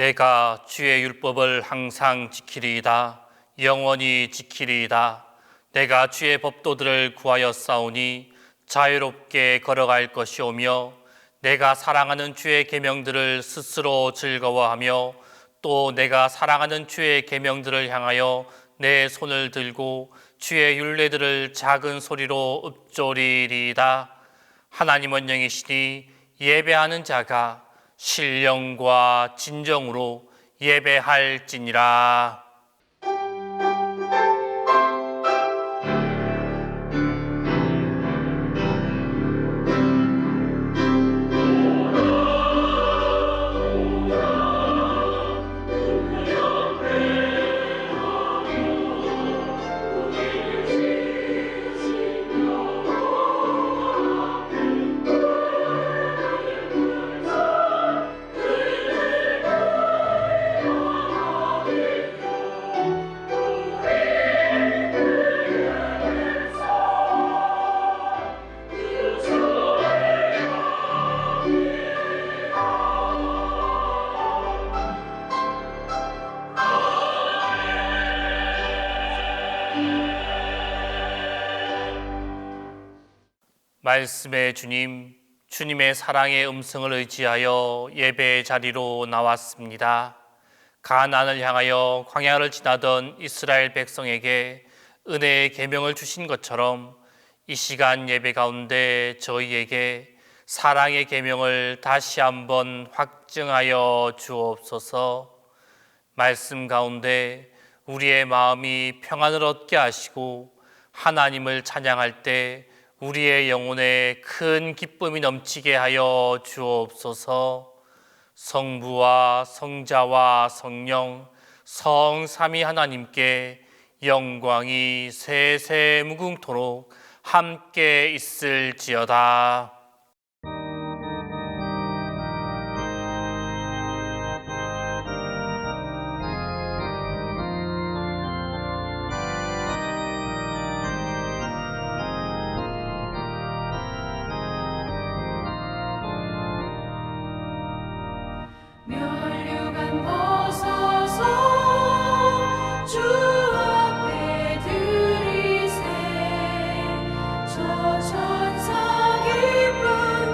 내가 주의 율법을 항상 지키리이다. 영원히 지키리이다. 내가 주의 법도들을 구하여 싸우니 자유롭게 걸어갈 것이오며, 내가 사랑하는 주의 계명들을 스스로 즐거워하며, 또 내가 사랑하는 주의 계명들을 향하여 내 손을 들고 주의 율례들을 작은 소리로 읊조리리이다. 하나님은 영이시니 예배하는 자가 신령과 진정으로 예배할지니라. 말씀의 주님, 주님의 사랑의 음성을 의지하여 예배의 자리로 나왔습니다. 가나안을 향하여 광야를 지나던 이스라엘 백성에게 은혜의 계명을 주신 것처럼 이 시간 예배 가운데 저희에게 사랑의 계명을 다시 한번 확증하여 주옵소서. 말씀 가운데 우리의 마음이 평안을 얻게 하시고 하나님을 찬양할 때 우리의 영혼에 큰 기쁨이 넘치게 하여 주옵소서. 성부와 성자와 성령 성삼위 하나님께 영광이 세세 무궁토록 함께 있을지어다. 면류관 벗어서 주 앞에 들이세 저 천사 기쁜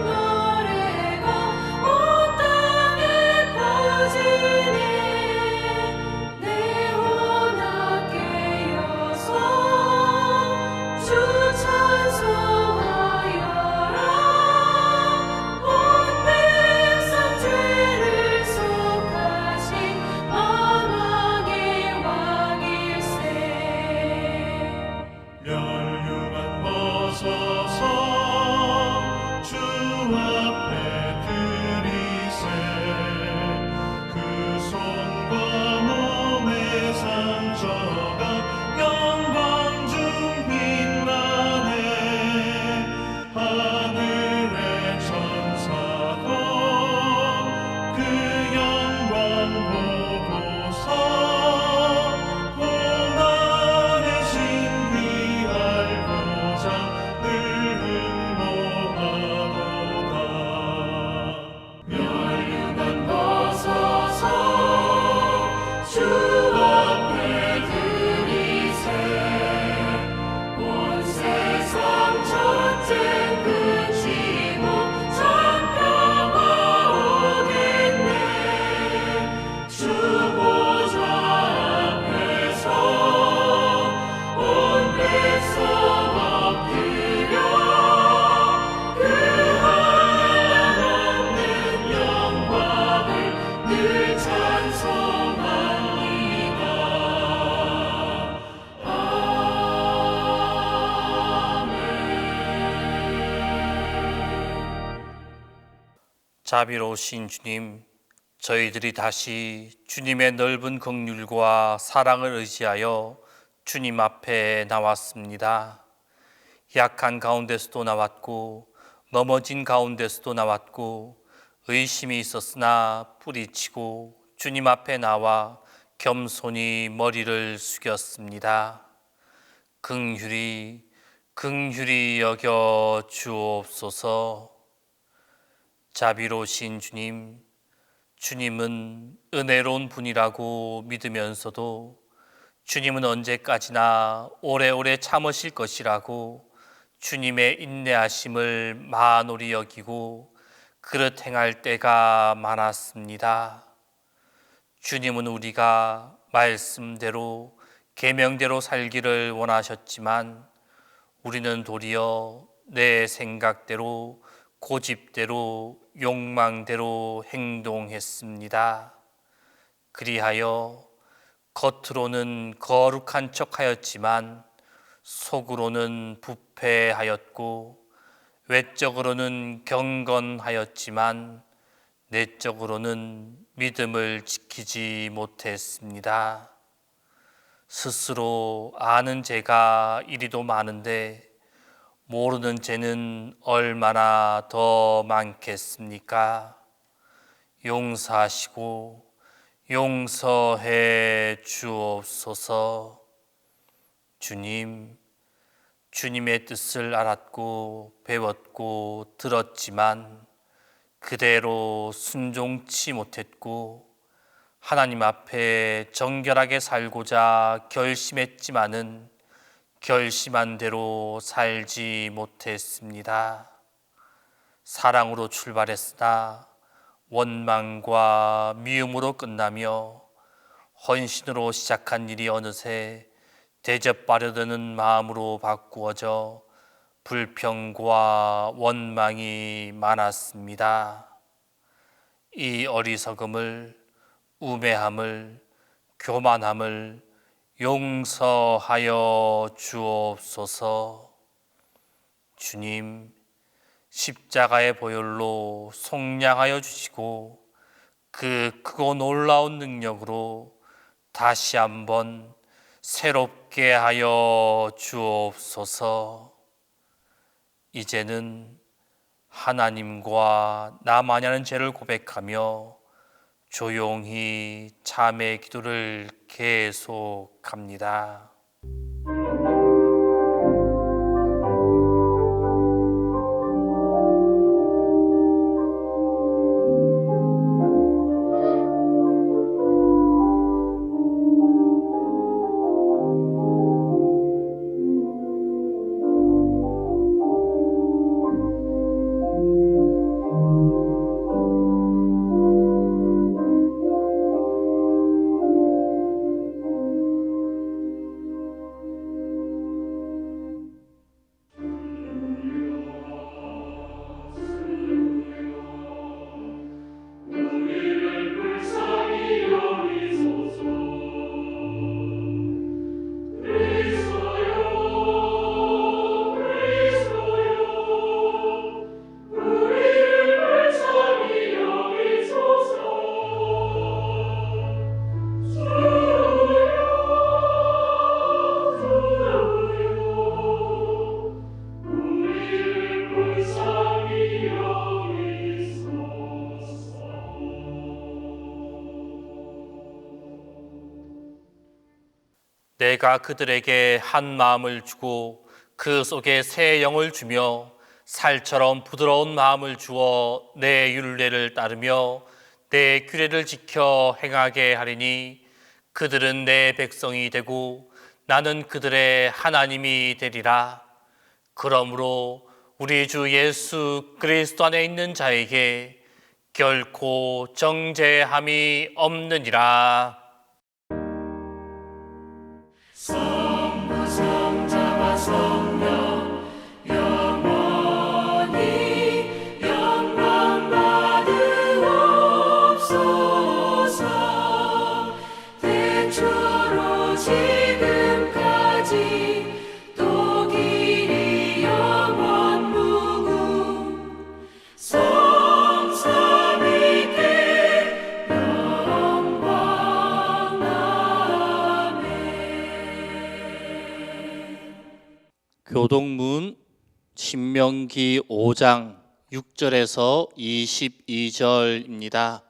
노래가 온 땅에 퍼지네. 내 혼합 깨어서 주 찬송하여라. 온 백성 죄를 속하신 만왕의 왕일세. 면류관 벗어서 주 앞에 들이세 그 손과 몸의 상처가 영광 중 빛나네. 하늘의 천사도 그 영광 보고서 고난의 신비할 보장 늘 흠모하도다. 면류관 벗어서 주 앞에 들이세 온 세상 전쟁 그치고 전평화 오겠네. 주 보좌 앞에서 온 백성 엎드려 그 한없는 영광을 늘 찬송합니다. 자비로우신 주님, 저희들이 다시 주님의 넓은 긍휼과 사랑을 의지하여 주님 앞에 나왔습니다. 약한 가운데서도 나왔고 넘어진 가운데서도 나왔고 의심이 있었으나 뿌리치고 주님 앞에 나와 겸손히 머리를 숙였습니다. 긍휼히 여겨 주옵소서. 자비로우신 주님, 주님은 은혜로운 분이라고 믿으면서도 주님은 언제까지나 오래오래 참으실 것이라고 주님의 인내하심을 만홀히 여기고 그릇 행할 때가 많았습니다. 주님은 우리가 말씀대로 계명대로 살기를 원하셨지만 우리는 도리어 내 생각대로 고집대로 욕망대로 행동했습니다. 그리하여 겉으로는 거룩한 척하였지만 속으로는 부패하였고 외적으로는 경건하였지만 내적으로는 믿음을 지키지 못했습니다. 스스로 아는 죄가 이리도 많은데 모르는 죄는 얼마나 더 많겠습니까? 용서하시고 용서해 주옵소서. 주님, 주님의 뜻을 알았고 배웠고 들었지만 그대로 순종치 못했고 하나님 앞에 정결하게 살고자 결심했지만은 결심한 대로 살지 못했습니다. 사랑으로 출발했으나 원망과 미움으로 끝나며 헌신으로 시작한 일이 어느새 대접하려드는 마음으로 바꾸어져 불평과 원망이 많았습니다. 이 어리석음을, 우매함을, 교만함을 용서하여 주옵소서. 주님, 십자가의 보혈로 속량하여 주시고 그 크고 놀라운 능력으로 다시 한번 새롭게 하여 주옵소서. 이제는 하나님과 나만이 하는 죄를 고백하며 조용히 참의 기도를 계속합니다. 내가 그들에게 한 마음을 주고 그 속에 새 영을 주며 살처럼 부드러운 마음을 주어 내 율례를 따르며 내 규례를 지켜 행하게 하리니 그들은 내 백성이 되고 나는 그들의 하나님이 되리라. 그러므로 우리 주 예수 그리스도 안에 있는 자에게 결코 정죄함이 없느니라. 성부 성자와 성령 영원히 영광 받으옵소서. 태초로 지금까지 또 길이 영원 무궁 성삼위께 영광 교동문 신명기 5장 6절에서 22절입니다.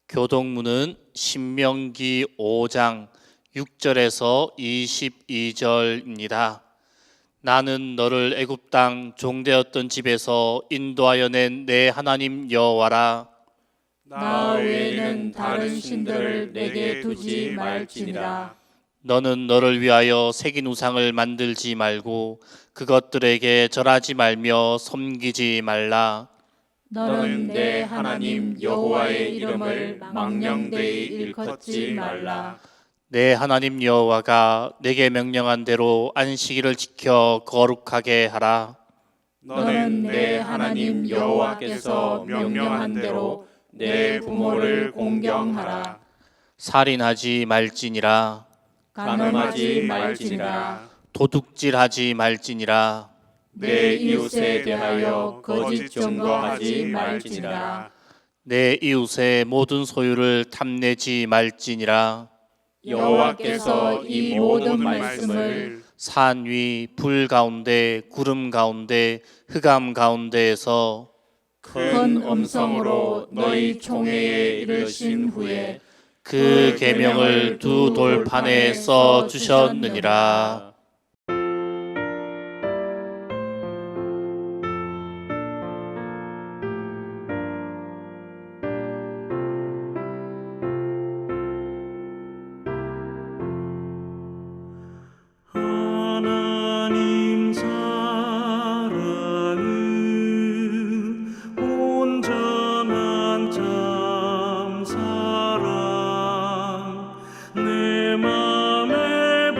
교동문은 신명기 5장 6절에서 22절입니다. 나는 너를 애굽 땅 종되었던 집에서 인도하여 낸 내 하나님 여호와라. 나 외에는 다른 신들을 내게 두지 말지니라. 너는 너를 위하여 새긴 우상을 만들지 말고 그것들에게 절하지 말며 섬기지 말라. 너는 내 하나님 여호와의 이름을 망령되이 일컫지 말라. 내 하나님 여호와가 내게 명령한 대로 안식일을 지켜 거룩하게 하라. 너는 내 하나님 여호와께서 명령한 대로 내 부모를 공경하라. 살인하지 말지니라. 간음하지 말지니라. 도둑질하지 말지니라. 내 이웃에 대하여 거짓 증거하지 말지니라. 내 이웃의 모든 소유를 탐내지 말지니라. 여호와께서 이 모든 말씀을 산 위 불 가운데 구름 가운데 흑암 가운데에서 큰 음성으로 너희 총회에 이르신 후에 그 계명을 두 돌판에 써 주셨느니라. 하나님 사랑은 온전한 참 사랑 내 맘에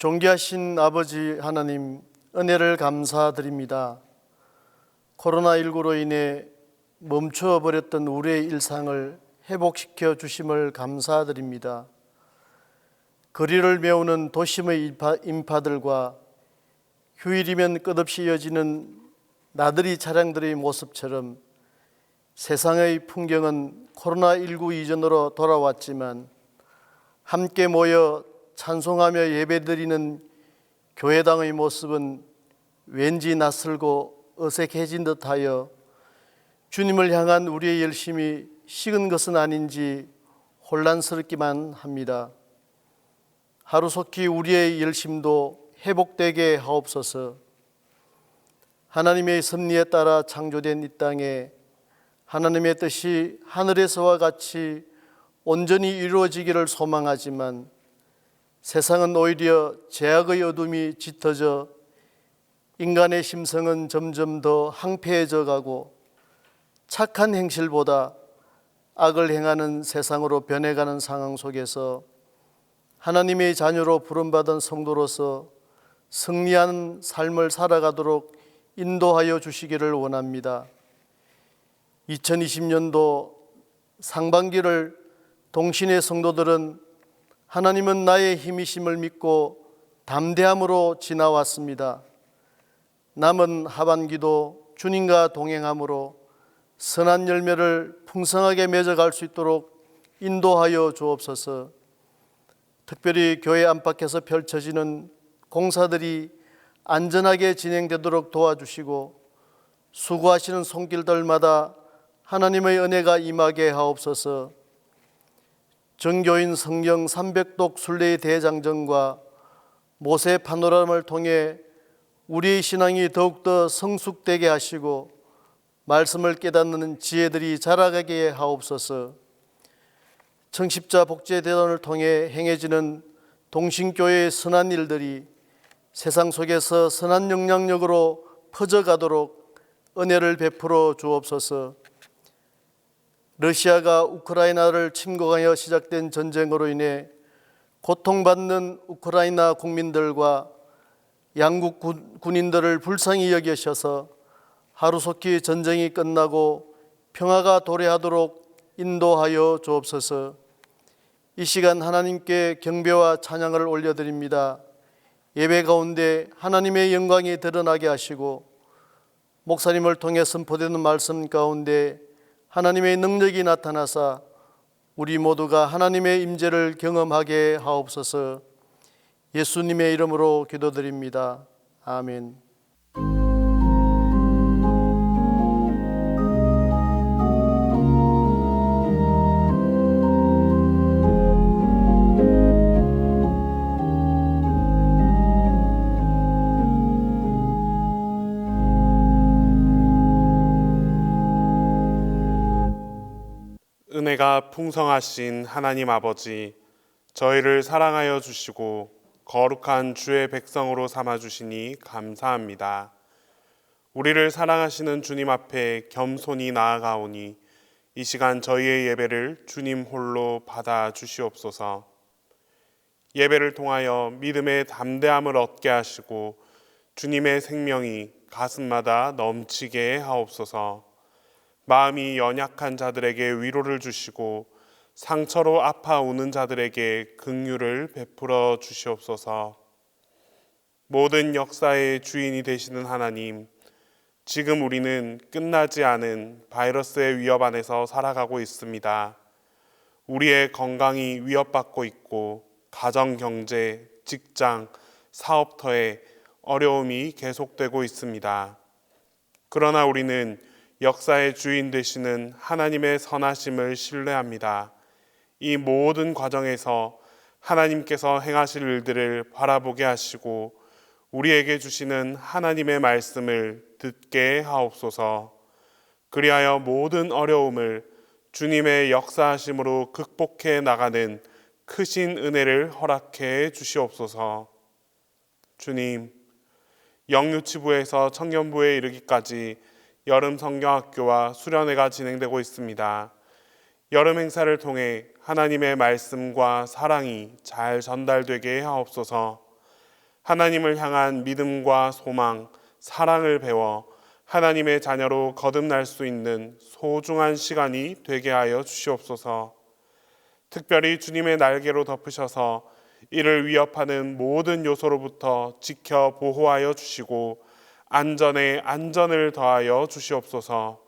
존귀하신 아버지 하나님, 은혜를 감사드립니다. 코로나19로 인해 멈춰버렸던 우리의 일상을 회복시켜 주심을 감사드립니다. 거리를 메우는 도심의 인파들과 휴일이면 끝없이 이어지는 나들이 차량들의 모습처럼 세상의 풍경은 코로나19 이전으로 돌아왔지만 함께 모여 찬송하며 예배드리는 교회당의 모습은 왠지 낯설고 어색해진 듯하여 주님을 향한 우리의 열심이 식은 것은 아닌지 혼란스럽기만 합니다. 하루속히 우리의 열심도 회복되게 하옵소서. 하나님의 섭리에 따라 창조된 이 땅에 하나님의 뜻이 하늘에서와 같이 온전히 이루어지기를 소망하지만 세상은 오히려 죄악의 어둠이 짙어져 인간의 심성은 점점 더 항폐해져 가고 착한 행실보다 악을 행하는 세상으로 변해가는 상황 속에서 하나님의 자녀로 부름받은 성도로서 승리하는 삶을 살아가도록 인도하여 주시기를 원합니다. 2020년도 상반기를 동신의 성도들은 하나님은 나의 힘이심을 믿고 담대함으로 지나왔습니다. 남은 하반기도 주님과 동행함으로 선한 열매를 풍성하게 맺어갈 수 있도록 인도하여 주옵소서. 특별히 교회 안팎에서 펼쳐지는 공사들이 안전하게 진행되도록 도와주시고 수고하시는 손길들마다 하나님의 은혜가 임하게 하옵소서. 정교인 성경 300독 순례의 대장정과 모세 파노라마를 통해 우리의 신앙이 더욱더 성숙되게 하시고 말씀을 깨닫는 지혜들이 자라가게 하옵소서. 청십자 복제대단을 통해 행해지는 동신교회의 선한 일들이 세상 속에서 선한 영향력으로 퍼져가도록 은혜를 베풀어 주옵소서. 러시아가 우크라이나를 침공하여 시작된 전쟁으로 인해 고통받는 우크라이나 국민들과 양국 군인들을 불쌍히 여기셔서 하루속히 전쟁이 끝나고 평화가 도래하도록 인도하여 주옵소서. 이 시간 하나님께 경배와 찬양을 올려드립니다. 예배 가운데 하나님의 영광이 드러나게 하시고 목사님을 통해 선포되는 말씀 가운데 하나님의 능력이 나타나사 우리 모두가 하나님의 임재를 경험하게 하옵소서. 예수님의 이름으로 기도드립니다. 아멘. 은혜가 풍성하신 하나님 아버지, 저희를 사랑하여 주시고 거룩한 주의 백성으로 삼아 주시니 감사합니다. 우리를 사랑하시는 주님 앞에 겸손히 나아가오니 이 시간 저희의 예배를 주님 홀로 받아 주시옵소서. 예배를 통하여 믿음의 담대함을 얻게 하시고 주님의 생명이 가슴마다 넘치게 하옵소서. 마음이 연약한 자들에게 위로를 주시고 상처로 아파오는 자들에게 긍휼을 베풀어 주시옵소서. 모든 역사의 주인이 되시는 하나님, 지금 우리는 끝나지 않은 바이러스의 위협 안에서 살아가고 있습니다. 우리의 건강이 위협받고 있고 가정, 경제, 직장, 사업터에 어려움이 계속되고 있습니다. 그러나 우리는 역사의 주인 되시는 하나님의 선하심을 신뢰합니다. 이 모든 과정에서 하나님께서 행하실 일들을 바라보게 하시고 우리에게 주시는 하나님의 말씀을 듣게 하옵소서. 그리하여 모든 어려움을 주님의 역사하심으로 극복해 나가는 크신 은혜를 허락해 주시옵소서. 주님, 영유치부에서 청년부에 이르기까지 여름 성경학교와 수련회가 진행되고 있습니다. 여름 행사를 통해 하나님의 말씀과 사랑이 잘 전달되게 하옵소서. 하나님을 향한 믿음과 소망, 사랑을 배워 하나님의 자녀로 거듭날 수 있는 소중한 시간이 되게 하여 주시옵소서. 특별히 주님의 날개로 덮으셔서 이를 위협하는 모든 요소로부터 지켜 보호하여 주시고 안전에 안전을 더하여 주시옵소서.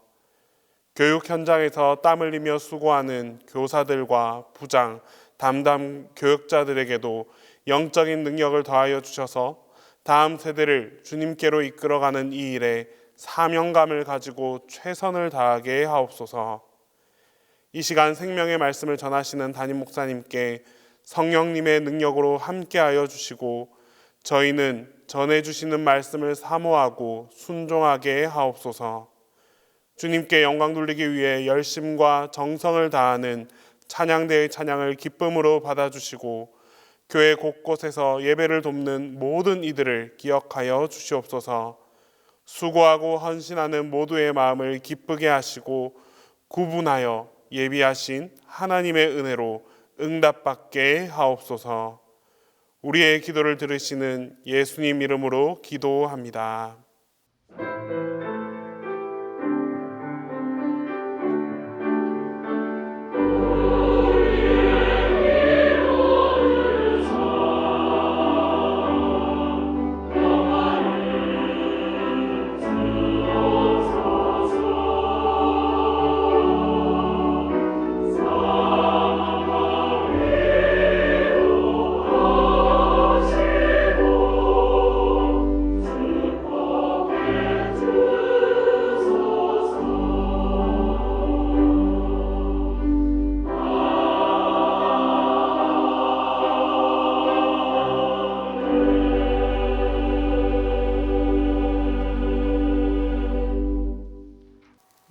교육 현장에서 땀 흘리며 수고하는 교사들과 부장, 담당 교육자들에게도 영적인 능력을 더하여 주셔서 다음 세대를 주님께로 이끌어가는 이 일에 사명감을 가지고 최선을 다하게 하옵소서. 이 시간 생명의 말씀을 전하시는 담임 목사님께 성령님의 능력으로 함께하여 주시고 저희는 전해주시는 말씀을 사모하고 순종하게 하옵소서. 주님께 영광 돌리기 위해 열심과 정성을 다하는 찬양대의 찬양을 기쁨으로 받아주시고 교회 곳곳에서 예배를 돕는 모든 이들을 기억하여 주시옵소서. 수고하고 헌신하는 모두의 마음을 기쁘게 하시고 구분하여 예비하신 하나님의 은혜로 응답받게 하옵소서. 우리의 기도를 들으시는 예수님 이름으로 기도합니다.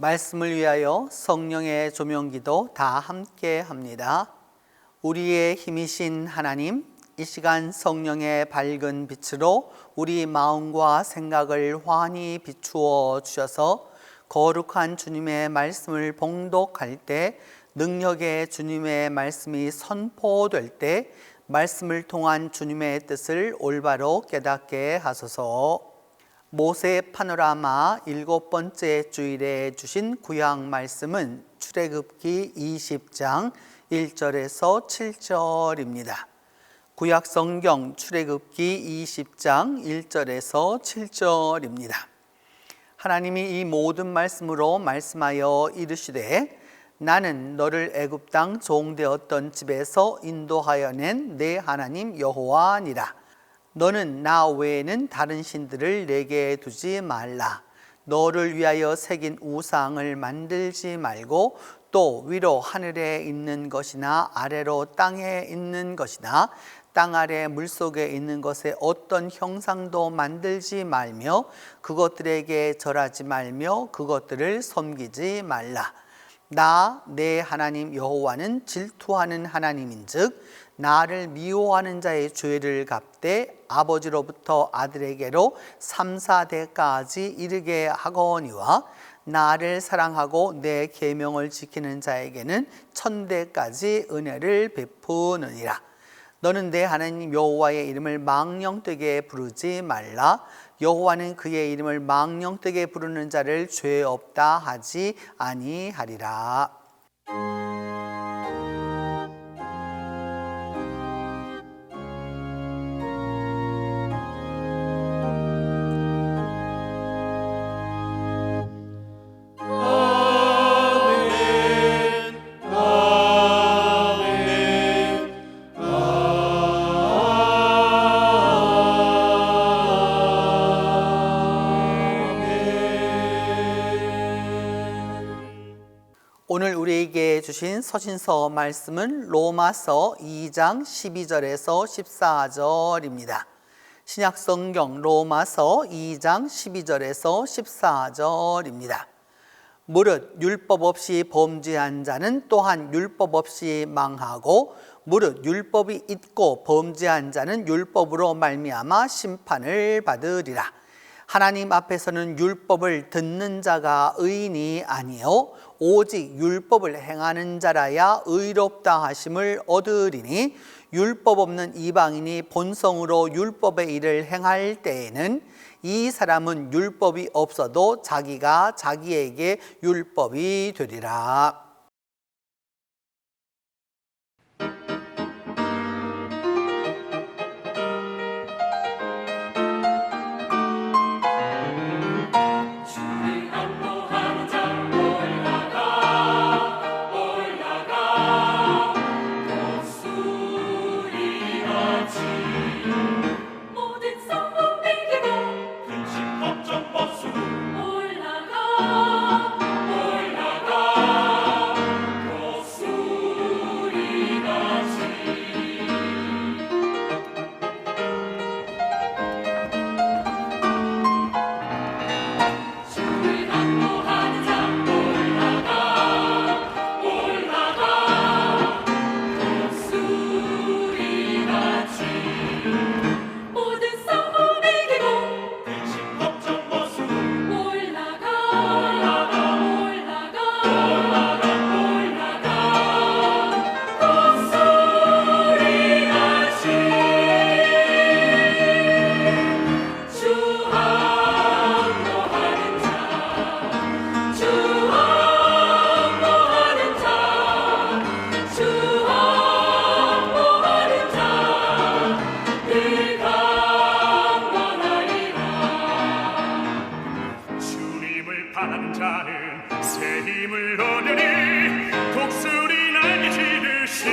말씀을 위하여 성령의 조명기도 다 함께 합니다. 우리의 힘이신 하나님, 이 시간 성령의 밝은 빛으로 우리 마음과 생각을 환히 비추어 주셔서 거룩한 주님의 말씀을 봉독할 때, 능력의 주님의 말씀이 선포될 때 말씀을 통한 주님의 뜻을 올바로 깨닫게 하소서. 모세 파노라마 7번째 주일에 주신 구약 말씀은 출애굽기 20장 1절에서 7절입니다. 구약 성경 출애굽기 20장 1절에서 7절입니다. 하나님이 이 모든 말씀으로 말씀하여 이르시되 나는 너를 애굽 땅 종되었던 집에서 인도하여 낸 내 하나님 여호와니라. 너는 나 외에는 다른 신들을 내게 두지 말라. 너를 위하여 새긴 우상을 만들지 말고 또 위로 하늘에 있는 것이나 아래로 땅에 있는 것이나 땅 아래 물속에 있는 것에 어떤 형상도 만들지 말며 그것들에게 절하지 말며 그것들을 섬기지 말라. 나 내 하나님 여호와는 질투하는 하나님인즉 나를 미워하는 자의 죄를 갚되 아버지로부터 아들에게로 3, 4대까지 이르게 하거니와 나를 사랑하고 내 계명을 지키는 자에게는 1000대까지 은혜를 베푸느니라. 너는 내 하나님 여호와의 이름을 망령되게 부르지 말라. 여호와는 그의 이름을 망령되게 부르는 자를 죄 없다 하지 아니하리라. 오늘 우리에게 주신 서신서 말씀은 로마서 2장 12절에서 14절입니다. 신약성경 로마서 2장 12절에서 14절입니다. 무릇 율법 없이 범죄한 자는 또한 율법 없이 망하고 무릇 율법이 있고 범죄한 자는 율법으로 말미암아 심판을 받으리라. 하나님 앞에서는 율법을 듣는 자가 의인이 아니요 오직 율법을 행하는 자라야 의롭다 하심을 얻으리니 율법 없는 이방인이 본성으로 율법의 일을 행할 때에는 이 사람은 율법이 없어도 자기가 자기에게 율법이 되리라. 주를 안보하는 자 올라가 올라가 독수리같이 모든 성문 이기고 근심 걱정 벗고 올라가 올라가 독수리같이 주를 안보하는 자 올라가 올라가 독수리같이 모든 싸움 이기고 근심 걱정 벗고 올라가 올라가 올라가 올라가 올라가 독수리같이 주 안보하는 자 주 안보하는 자 주 안보하는 자 늘 강건하리라 주님을 바라는 자는 새 힘을 얻으니 독수리 날개치듯이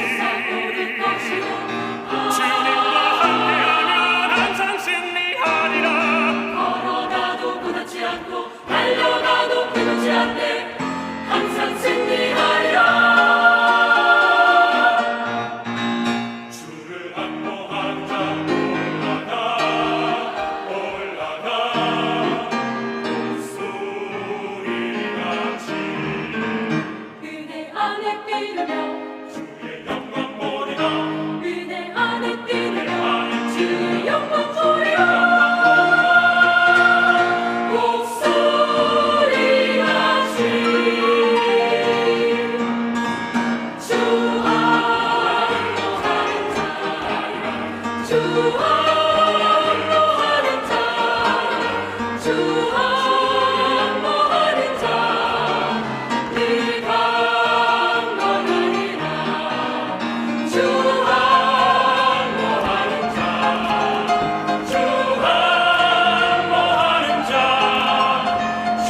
주님과 함께하면 항상 승리하리라. 걸어가도 부닥지 않고 달려가도 피곤치 않네 항상 승리하리라 주를 안보하는 자 올라가 독수리같이 은혜 안에 뛰르며 주의 영광 보리라 은혜 안에 뛰르며 주의 영광 보리라 독수리같이 주 안보하는 자 주 안보하는 자 주 안보하는 자 늘 강건하리라 주 안보하는 자 주 안보하는 자 주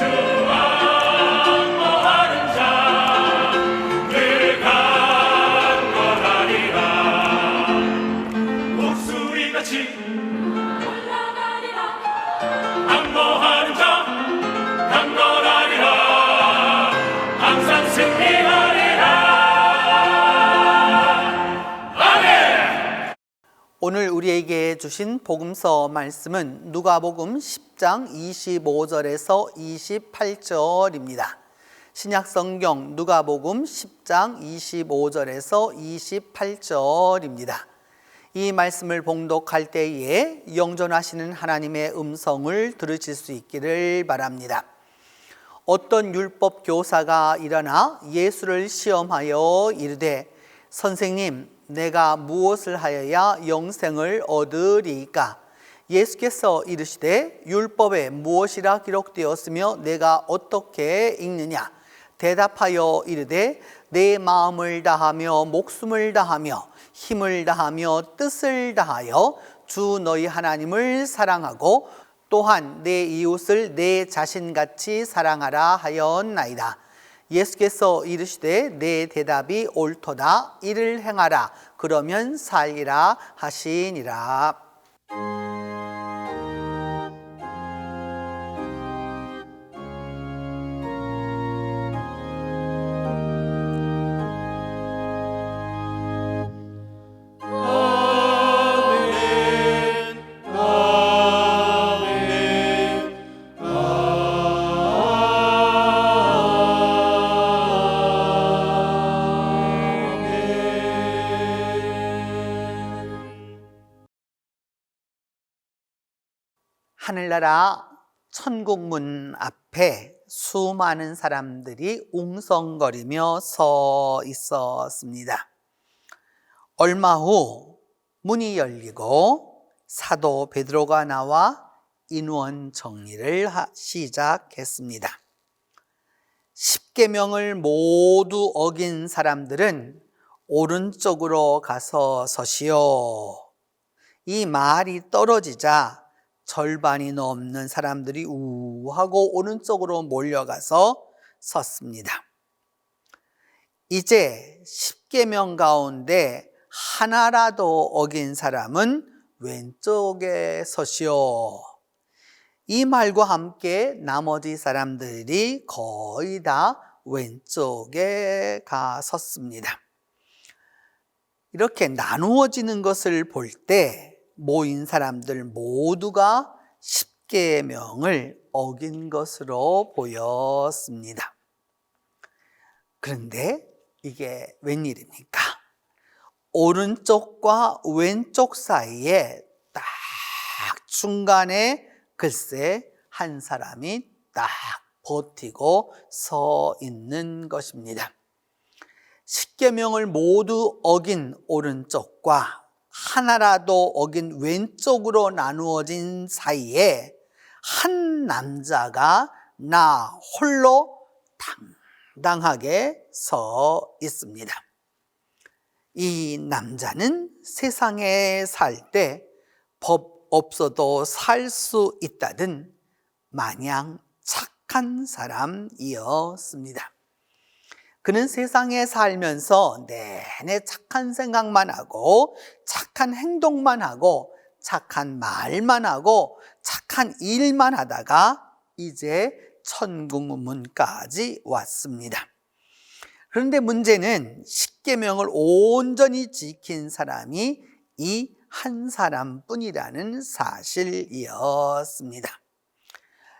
안보하는 자 늘 강건하리라 독수리같이 올라가리라 안보하는 자 강건하리라 항상 승리하리라 아멘. 오늘 우리에게 주신 복음서 말씀은 누가복음 10장 25절에서 28절입니다. 신약성경 누가복음 10장 25절에서 28절입니다. 이 말씀을 봉독할 때에 영존하시는 하나님의 음성을 들으실 수 있기를 바랍니다. 어떤 율법 교사가 일어나 예수를 시험하여 이르되 선생님 내가 무엇을 하여야 영생을 얻으리이까? 예수께서 이르시되 율법에 무엇이라 기록되었으며 내가 어떻게 읽느냐? 대답하여 이르되 내 마음을 다하며 목숨을 다하며 힘을 다하며 뜻을 다하여 주 너희 하나님을 사랑하고 또한 내 이웃을 내 자신같이 사랑하라 하였나이다. 예수께서 이르시되 내 대답이 옳도다. 이를 행하라. 그러면 살리라 하시니라. 하늘나라 천국문 앞에 수많은 사람들이 웅성거리며 서 있었습니다. 얼마 후 문이 열리고 사도 베드로가 나와 인원 정리를 시작했습니다. 십계명을 모두 어긴 사람들은 오른쪽으로 가서 서시오. 이 말이 떨어지자 절반이 넘는 사람들이 우하고 오른쪽으로 몰려가서 섰습니다. 이제 십계명 가운데 하나라도 어긴 사람은 왼쪽에 서시오. 이 말과 함께 나머지 사람들이 거의 다 왼쪽에 가 섰습니다. 이렇게 나누어지는 것을 볼 때 모인 사람들 모두가 십계명을 어긴 것으로 보였습니다. 그런데 이게 웬일입니까? 오른쪽과 왼쪽 사이에 딱 중간에 글쎄 한 사람이 딱 버티고 서 있는 것입니다. 십계명을 모두 어긴 오른쪽과 하나라도 어긴 왼쪽으로 나누어진 사이에 한 남자가 나 홀로 당당하게 서 있습니다. 이 남자는 세상에 살 때 법 없어도 살 수 있다던 마냥 착한 사람이었습니다. 그는 세상에 살면서 내내 착한 생각만 하고 착한 행동만 하고 착한 말만 하고 착한 일만 하다가 이제 천국문까지 왔습니다. 그런데 문제는 십계명을 온전히 지킨 사람이 이 한 사람뿐이라는 사실이었습니다.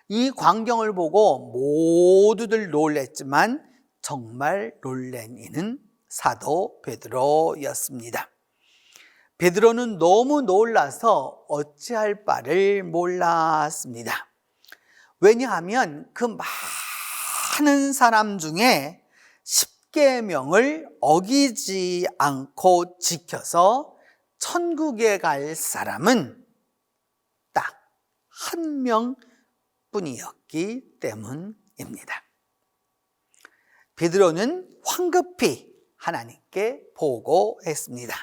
이 광경을 보고 모두들 놀랬지만 정말 놀란 이는 사도 베드로였습니다. 베드로는 너무 놀라서 어찌할 바를 몰랐습니다. 왜냐하면 그 많은 사람 중에 십계명을 어기지 않고 지켜서 천국에 갈 사람은 딱 한 명뿐이었기 때문입니다. 베드로는 황급히 하나님께 보고했습니다.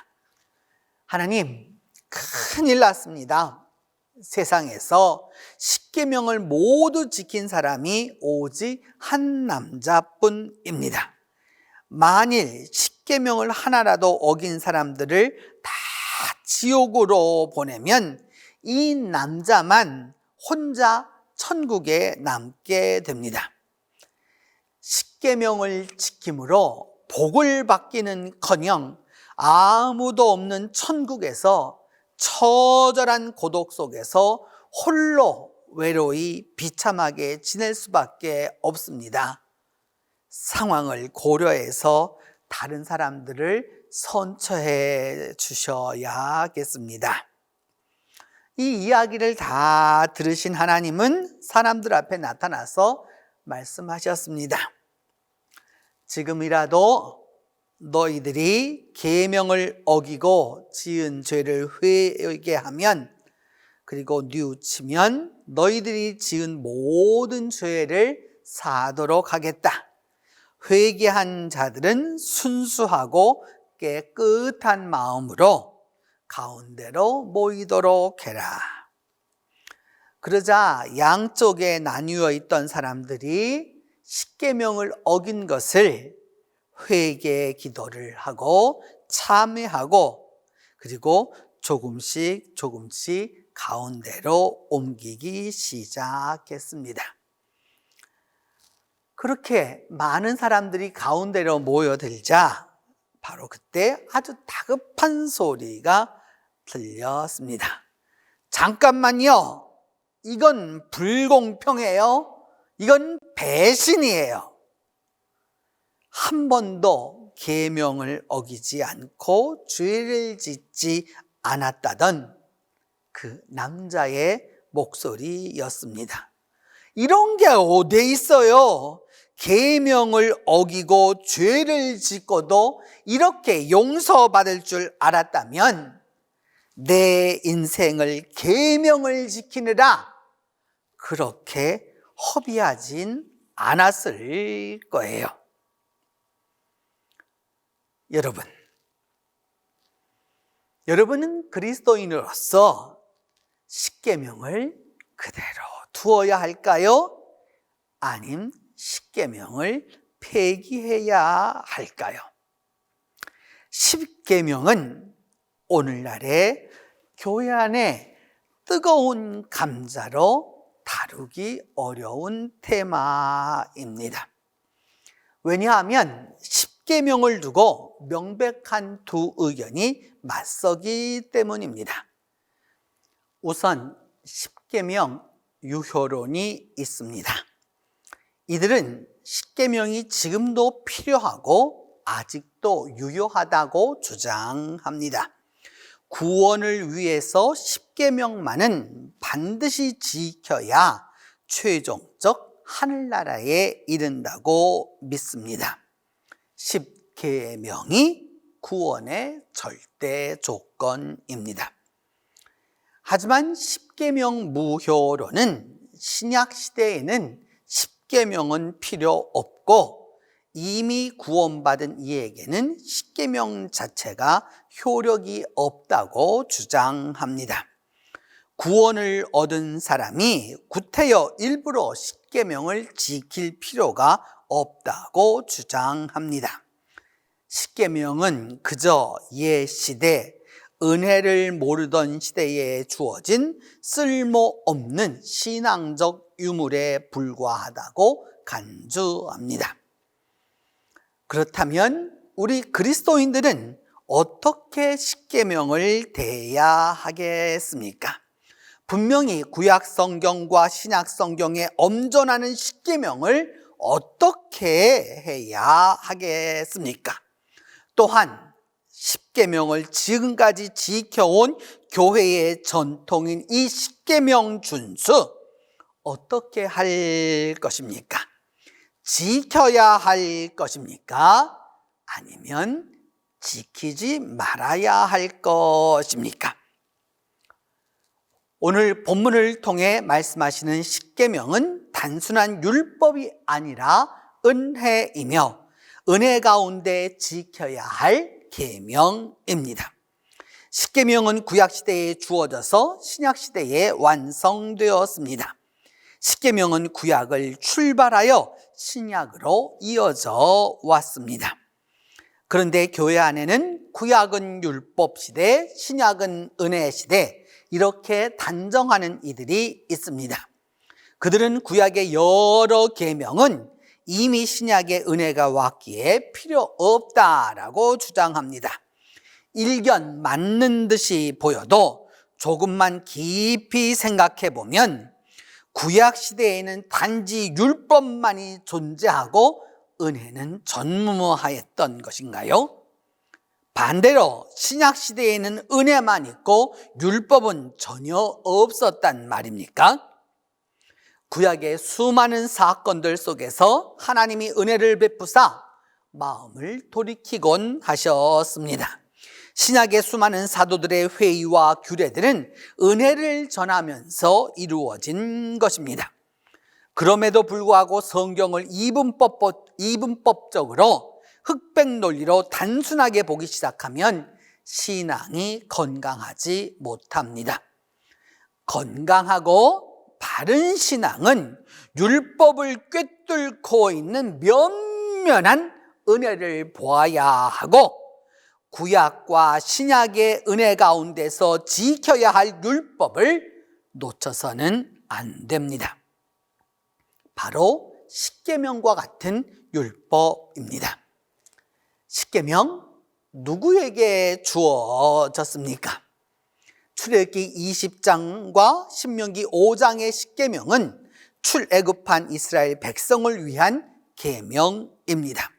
하나님, 큰일 났습니다. 세상에서 십계명을 모두 지킨 사람이 오직 한 남자뿐입니다. 만일 십계명을 하나라도 어긴 사람들을 다 지옥으로 보내면 이 남자만 혼자 천국에 남게 됩니다. 십계명을 지킴으로 복을 받기는커녕 아무도 없는 천국에서 처절한 고독 속에서 홀로 외로이 비참하게 지낼 수밖에 없습니다. 상황을 고려해서 다른 사람들을 선처해 주셔야겠습니다. 이 이야기를 다 들으신 하나님은 사람들 앞에 나타나서 말씀하셨습니다. 지금이라도 너희들이 계명을 어기고 지은 죄를 회개하면, 그리고 뉘우치면 너희들이 지은 모든 죄를 사하도록 하겠다. 회개한 자들은 순수하고 깨끗한 마음으로 가운데로 모이도록 해라. 그러자 양쪽에 나뉘어 있던 사람들이 십계명을 어긴 것을 회개 기도를 하고 참회하고, 그리고 조금씩 가운데로 옮기기 시작했습니다. 그렇게 많은 사람들이 가운데로 모여들자 바로 그때 아주 다급한 소리가 들렸습니다. 잠깐만요. 이건 불공평해요. 이건 배신이에요. 한 번도 계명을 어기지 않고 죄를 짓지 않았다던 그 남자의 목소리였습니다. 이런 게 어디 있어요? 계명을 어기고 죄를 짓고도 이렇게 용서받을 줄 알았다면 내 인생을 계명을 지키느라 그렇게 허비하진 않았을 거예요. 여러분은 그리스도인으로서 십계명을 그대로 두어야 할까요? 아님 십계명을 폐기해야 할까요? 십계명은 오늘날의 교회 안에 뜨거운 감자로 다루기 어려운 테마입니다. 왜냐하면 십계명을 두고 명백한 두 의견이 맞서기 때문입니다. 우선 십계명 유효론이 있습니다. 이들은 십계명이 지금도 필요하고 아직도 유효하다고 주장합니다. 구원을 위해서 십계명만은 반드시 지켜야 최종적 하늘나라에 이른다고 믿습니다. 십계명이 구원의 절대 조건입니다. 하지만 십계명 무효론은 신약 시대에는 십계명은 필요 없고 이미 구원받은 이에게는 십계명 자체가 효력이 없다고 주장합니다. 구원을 얻은 사람이 구태여 일부러 십계명을 지킬 필요가 없다고 주장합니다. 십계명은 그저 옛 시대 은혜를 모르던 시대에 주어진 쓸모없는 신앙적 유물에 불과하다고 간주합니다. 그렇다면 우리 그리스도인들은 어떻게 십계명을 대해야 하겠습니까? 분명히 구약 성경과 신약 성경에 엄존하는 십계명을 어떻게 해야 하겠습니까? 또한 십계명을 지금까지 지켜온 교회의 전통인 이 십계명 준수 어떻게 할 것입니까? 지켜야 할 것입니까? 아니면 지키지 말아야 할 것입니까? 오늘 본문을 통해 말씀하시는 십계명은 단순한 율법이 아니라 은혜이며 은혜 가운데 지켜야 할 계명입니다. 십계명은 구약시대에 주어져서 신약시대에 완성되었습니다. 십계명은 구약을 출발하여 신약으로 이어져 왔습니다. 그런데 교회 안에는 구약은 율법 시대, 신약은 은혜 시대 이렇게 단정하는 이들이 있습니다. 그들은 구약의 여러 계명은 이미 신약의 은혜가 왔기에 필요 없다라고 주장합니다. 일견 맞는 듯이 보여도 조금만 깊이 생각해 보면 구약 시대에는 단지 율법만이 존재하고 은혜는 전무하였던 것인가요? 반대로 신약 시대에는 은혜만 있고 율법은 전혀 없었단 말입니까? 구약의 수많은 사건들 속에서 하나님이 은혜를 베푸사 마음을 돌이키곤 하셨습니다. 신약의 수많은 사도들의 회의와 규례들은 은혜를 전하면서 이루어진 것입니다. 그럼에도 불구하고 성경을 이분법적으로 흑백 논리로 단순하게 보기 시작하면 신앙이 건강하지 못합니다. 건강하고 바른 신앙은 율법을 꿰뚫고 있는 면면한 은혜를 보아야 하고 구약과 신약의 은혜 가운데서 지켜야 할 율법을 놓쳐서는 안 됩니다. 바로 십계명과 같은 율법입니다. 십계명 누구에게 주어졌습니까? 출애굽기 20장과 신명기 5장의 십계명은 출애굽한 이스라엘 백성을 위한 계명입니다.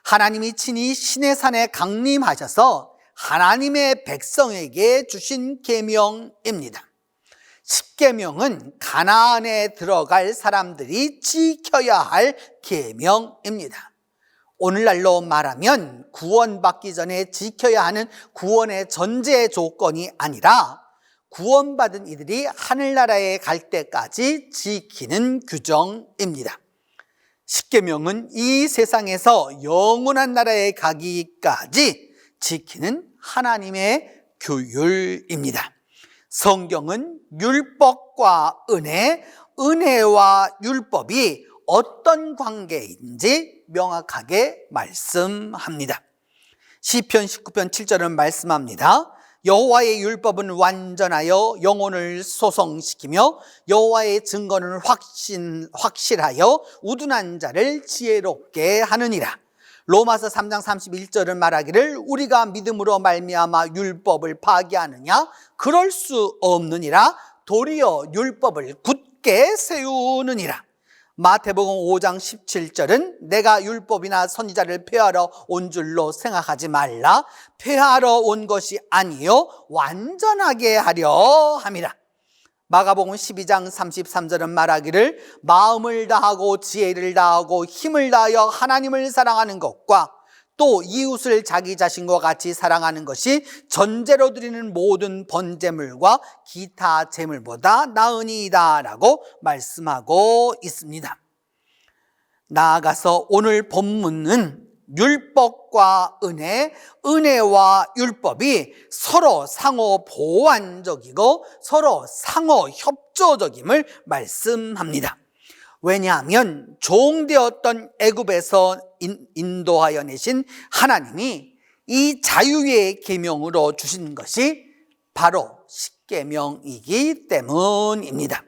하나님이 친히 시내산에 강림하셔서 하나님의 백성에게 주신 계명입니다. 십계명은 가나안에 들어갈 사람들이 지켜야 할 계명입니다. 오늘날로 말하면 구원받기 전에 지켜야 하는 구원의 전제 조건이 아니라 구원받은 이들이 하늘나라에 갈 때까지 지키는 규정입니다. 십계명은 이 세상에서 영원한 나라에 가기까지 지키는 하나님의 규율입니다. 성경은 율법과 은혜, 은혜와 율법이 어떤 관계인지 명확하게 말씀합니다. 시편 19편 7절은 말씀합니다. 여호와의 율법은 완전하여 영혼을 소성시키며 여호와의 증거는 확실하여 우둔한 자를 지혜롭게 하느니라. 로마서 3장 31절은 말하기를 우리가 믿음으로 말미암아 율법을 파기하느냐? 그럴 수 없느니라. 도리어 율법을 굳게 세우느니라. 마태복음 5장 17절은 내가 율법이나 선지자를 폐하러 온 줄로 생각하지 말라. 폐하러 온 것이 아니요 완전하게 하려 함이라. 마가복음 12장 33절은 말하기를 마음을 다하고 지혜를 다하고 힘을 다하여 하나님을 사랑하는 것과 또 이웃을 자기 자신과 같이 사랑하는 것이 전제로 드리는 모든 번제물과 기타 제물보다 나으니이다 라고 말씀하고 있습니다. 나아가서 오늘 본문은 율법과 은혜, 은혜와 율법이 서로 상호 보완적이고 서로 상호 협조적임을 말씀합니다. 왜냐하면 종되었던 애굽에서 인도하여 내신 하나님이 이 자유의 계명으로 주신 것이 바로 십계명이기 때문입니다.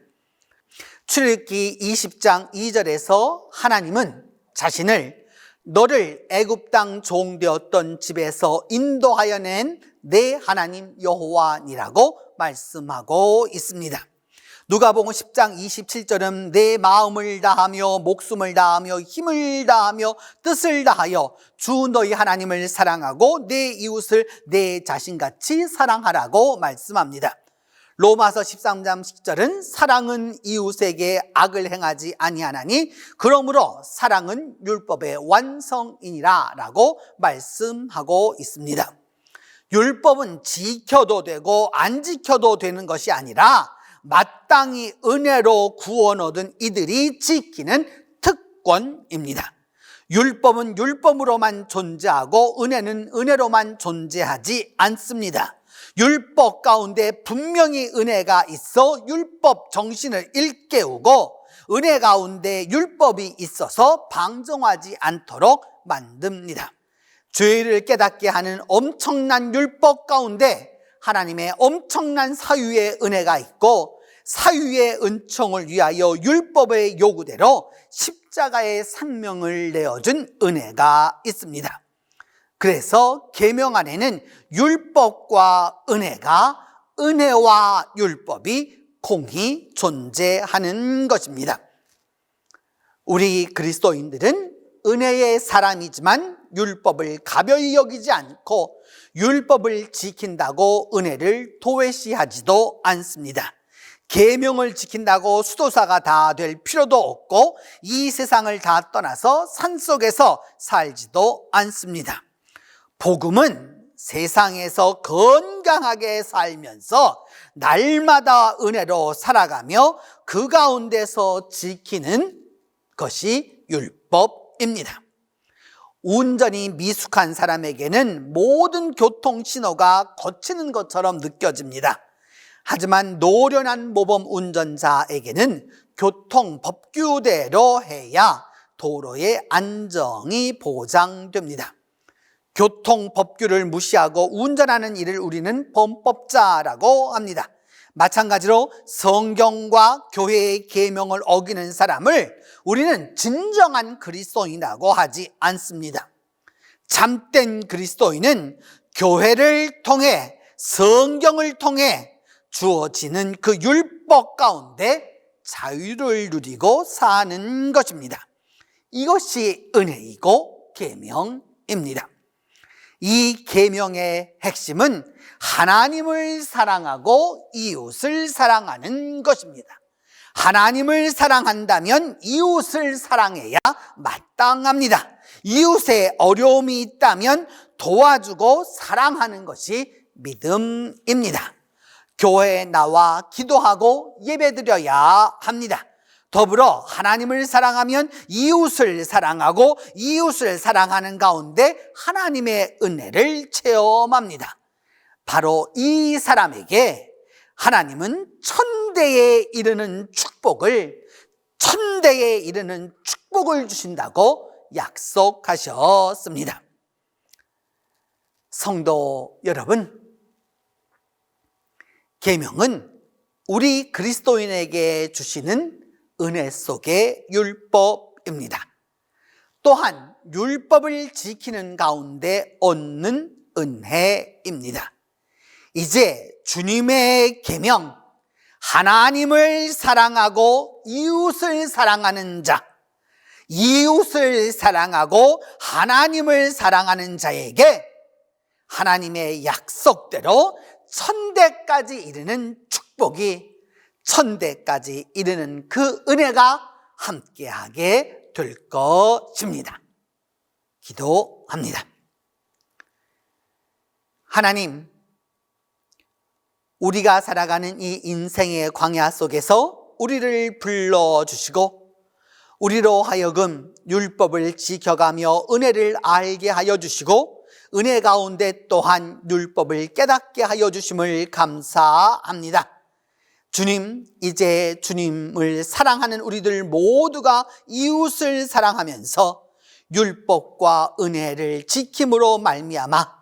출애굽기 20장 2절에서 하나님은 자신을 너를 애굽 땅 종되었던 집에서 인도하여 낸 내 하나님 여호와니라고 말씀하고 있습니다. 누가복음 10장 27절은 내 마음을 다하며 목숨을 다하며 힘을 다하며 뜻을 다하여 주 너희 하나님을 사랑하고 내 이웃을 내 자신같이 사랑하라고 말씀합니다. 로마서 13장 10절은 사랑은 이웃에게 악을 행하지 아니하나니 그러므로 사랑은 율법의 완성이니라 라고 말씀하고 있습니다. 율법은 지켜도 되고 안 지켜도 되는 것이 아니라 마땅히 은혜로 구원 얻은 이들이 지키는 특권입니다. 율법은 율법으로만 존재하고 은혜는 은혜로만 존재하지 않습니다. 율법 가운데 분명히 은혜가 있어 율법 정신을 일깨우고 은혜 가운데 율법이 있어서 방종하지 않도록 만듭니다. 죄를 깨닫게 하는 엄청난 율법 가운데 하나님의 엄청난 사유의 은혜가 있고 사유의 은총을 위하여 율법의 요구대로 십자가의 생명을 내어준 은혜가 있습니다. 그래서 계명 안에는 율법과 은혜가 은혜와 율법이 공히 존재하는 것입니다. 우리 그리스도인들은 은혜의 사람이지만 율법을 가벼이 여기지 않고 율법을 지킨다고 은혜를 도외시하지도 않습니다. 계명을 지킨다고 수도사가 다 될 필요도 없고 이 세상을 다 떠나서 산속에서 살지도 않습니다. 복음은 세상에서 건강하게 살면서 날마다 은혜로 살아가며 그 가운데서 지키는 것이 율법입니다. 운전이 미숙한 사람에게는 모든 교통 신호가 거치는 것처럼 느껴집니다. 하지만 노련한 모범 운전자에게는 교통 법규대로 해야 도로의 안정이 보장됩니다. 교통 법규를 무시하고 운전하는 일을 우리는 범법자라고 합니다. 마찬가지로 성경과 교회의 계명을 어기는 사람을 우리는 진정한 그리스도인이라고 하지 않습니다. 참된 그리스도인은 교회를 통해 성경을 통해 주어지는 그 율법 가운데 자유를 누리고 사는 것입니다. 이것이 은혜이고 계명입니다. 이 계명의 핵심은 하나님을 사랑하고 이웃을 사랑하는 것입니다. 하나님을 사랑한다면 이웃을 사랑해야 마땅합니다. 이웃에 어려움이 있다면 도와주고 사랑하는 것이 믿음입니다. 교회에 나와 기도하고 예배드려야 합니다. 더불어 하나님을 사랑하면 이웃을 사랑하고 이웃을 사랑하는 가운데 하나님의 은혜를 체험합니다. 바로 이 사람에게 하나님은 천대에 이르는 축복을 주신다고 약속하셨습니다. 성도 여러분, 계명은 우리 그리스도인에게 주시는 은혜 속의 율법입니다. 또한 율법을 지키는 가운데 얻는 은혜입니다. 이제 주님의 계명, 하나님을 사랑하고 이웃을 사랑하는 자, 이웃을 사랑하고 하나님을 사랑하는 자에게 하나님의 약속대로 천대까지 이르는 축복이, 천대까지 이르는 그 은혜가 함께하게 될 것입니다. 기도합니다. 하나님, 우리가 살아가는 이 인생의 광야 속에서 우리를 불러주시고 우리로 하여금 율법을 지켜가며 은혜를 알게 하여 주시고 은혜 가운데 또한 율법을 깨닫게 하여 주심을 감사합니다. 주님, 이제 주님을 사랑하는 우리들 모두가 이웃을 사랑하면서 율법과 은혜를 지킴으로 말미암아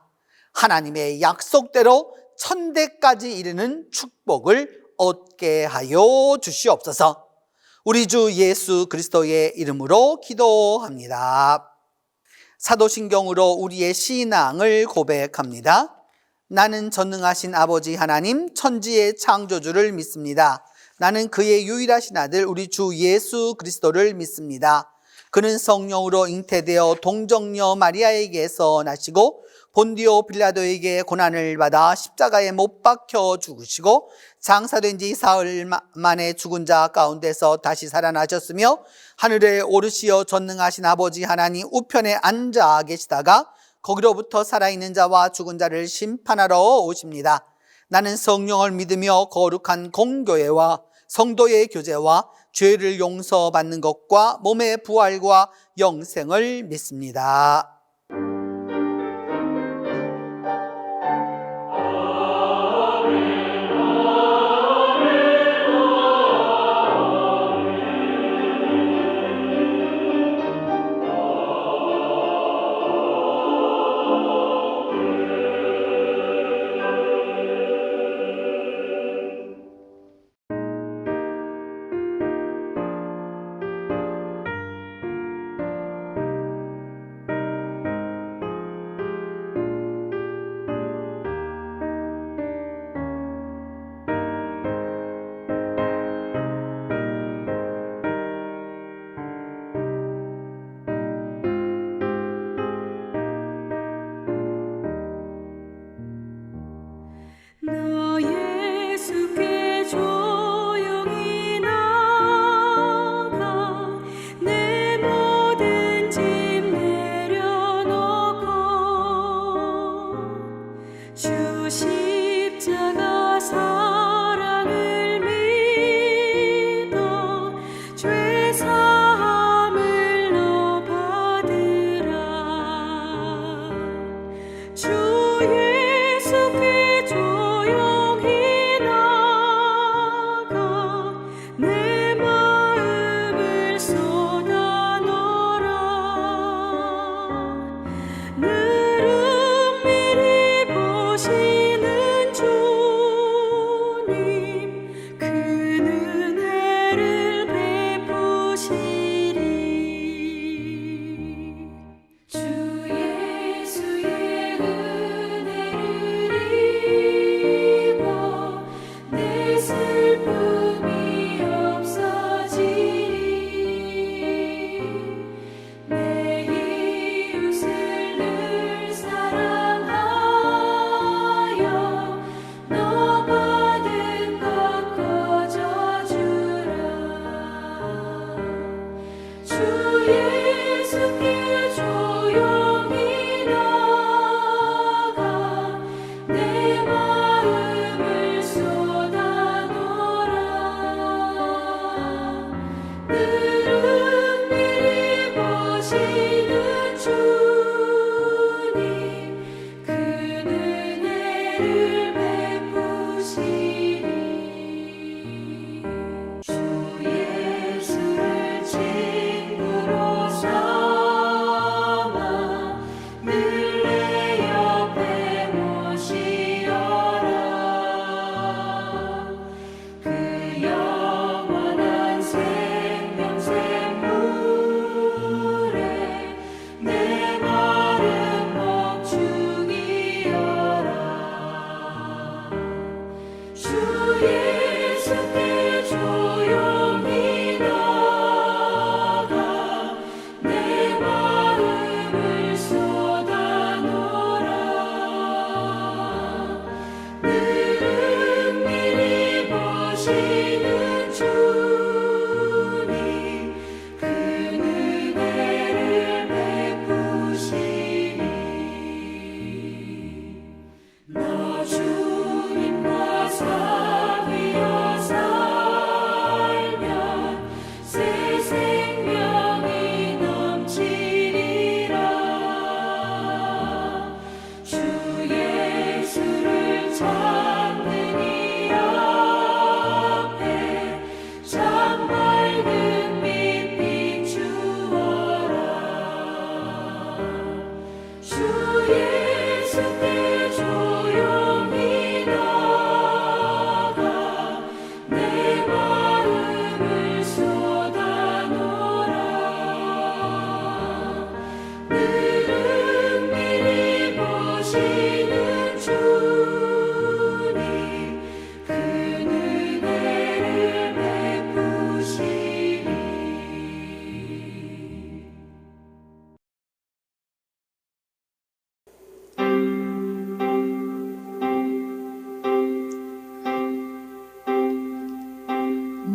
하나님의 약속대로 천대까지 이르는 축복을 얻게 하여 주시옵소서. 우리 주 예수 그리스도의 이름으로 기도합니다. 사도신경으로 우리의 신앙을 고백합니다. 나는 전능하신 아버지 하나님 천지의 창조주를 믿습니다. 나는 그의 유일하신 아들 우리 주 예수 그리스도를 믿습니다. 그는 성령으로 잉태되어 동정녀 마리아에게서 나시고 본디오 빌라도에게 고난을 받아 십자가에 못 박혀 죽으시고 장사된 지 사흘 만에 죽은 자 가운데서 다시 살아나셨으며 하늘에 오르시어 전능하신 아버지 하나님 우편에 앉아 계시다가 거기로부터 살아있는 자와 죽은 자를 심판하러 오십니다. 나는 성령을 믿으며 거룩한 공교회와 성도의 교제와 죄를 용서받는 것과 몸의 부활과 영생을 믿습니다.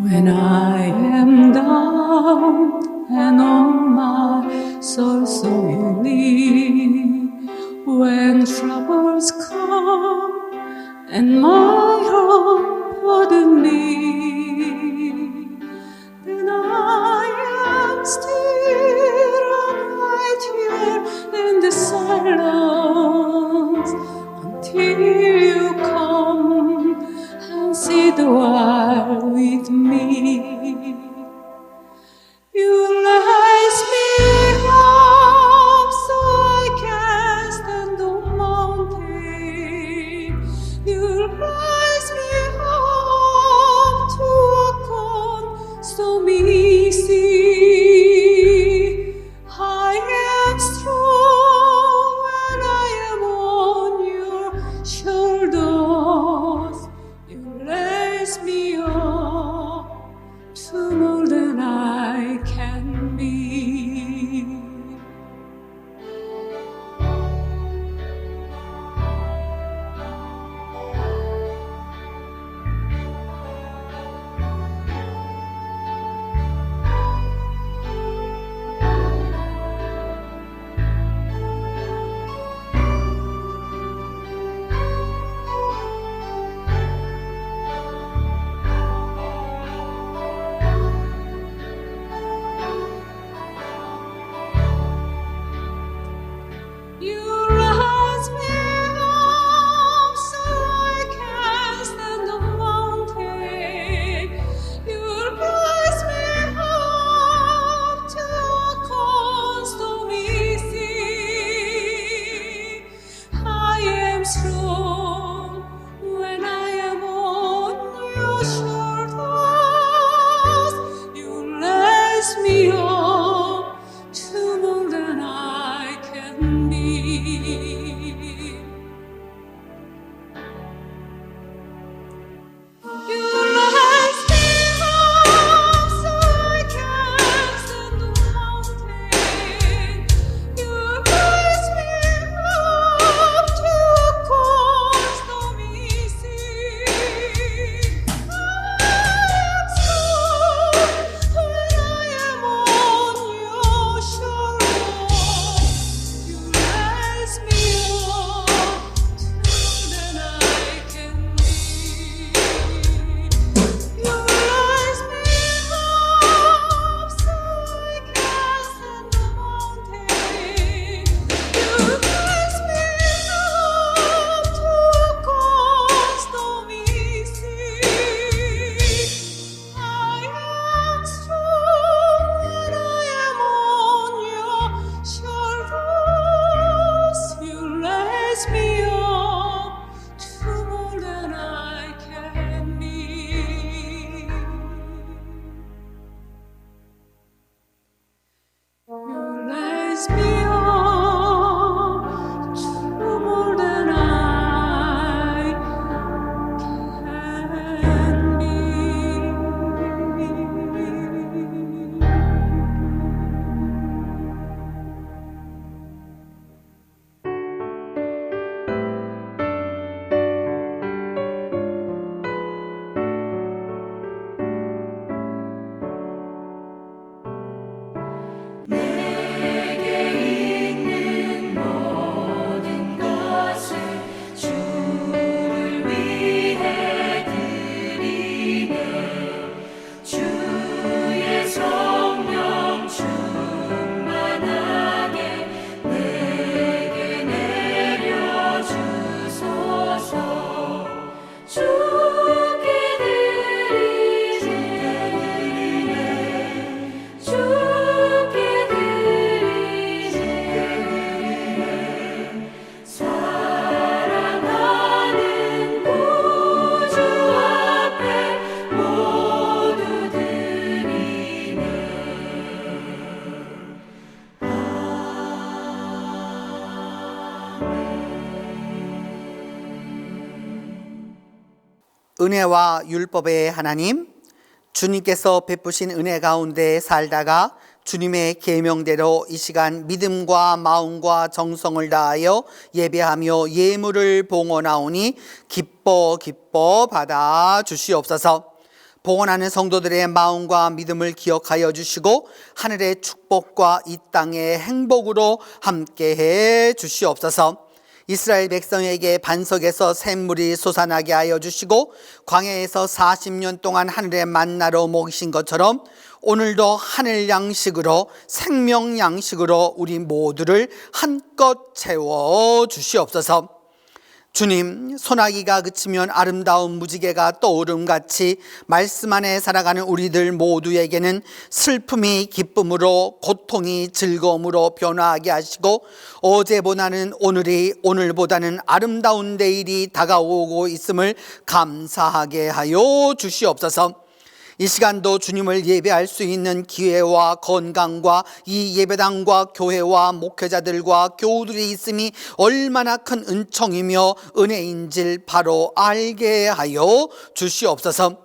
When I am down and on my soul so weary, when troubles come and my heart burden me, then I am still and right here in the silence until you come and sit a while with me. You raise me up so I can stand on mountain. You raise me up to walk on stormy sea. I am strong when I am on your shoulders. You raise me up to more than I can be. You raise me up so I can stand on mountain. You raise me up to walk on stormy sea. I am strong when I am on your shoulders. You raise me up to more than I can be. You raise me up so I can stand on mountain. You raise me up to walk on stormy sea. I am strong when I am on your shoulders. You raise me up to more than I can be. You raise me up so I can stand on mountain. You raise me up to walk on stormy sea. I am strong when I am on your shoulders. You raise me up to more than I can be. You raise me up to more than I can be. 은혜와 율법의 하나님, 주님께서 베푸신 은혜 가운데 살다가 주님의 계명대로 이 시간 믿음과 마음과 정성을 다하여 예배하며 예물을 봉헌하오니 기뻐 받아 주시옵소서. 봉헌하는 성도들의 마음과 믿음을 기억하여 주시고 하늘의 축복과 이 땅의 행복으로 함께해 주시옵소서. 이스라엘 백성에게 반석에서 샘물이 솟아나게 하여 주시고 광야에서 40년 동안 하늘의 만나로 먹이신 것처럼 오늘도 하늘 양식으로 생명 양식으로 우리 모두를 한껏 채워 주시옵소서. 주님, 소나기가 그치면 아름다운 무지개가 떠오름같이 말씀 안에 살아가는 우리들 모두에게는 슬픔이 기쁨으로, 고통이 즐거움으로 변화하게 하시고 어제보다는 오늘이, 오늘보다는 아름다운 내일이 다가오고 있음을 감사하게 하여 주시옵소서. 이 시간도 주님을 예배할 수 있는 기회와 건강과 이 예배당과 교회와 목회자들과 교우들이 있음이 얼마나 큰 은총이며 은혜인지를 바로 알게 하여 주시옵소서.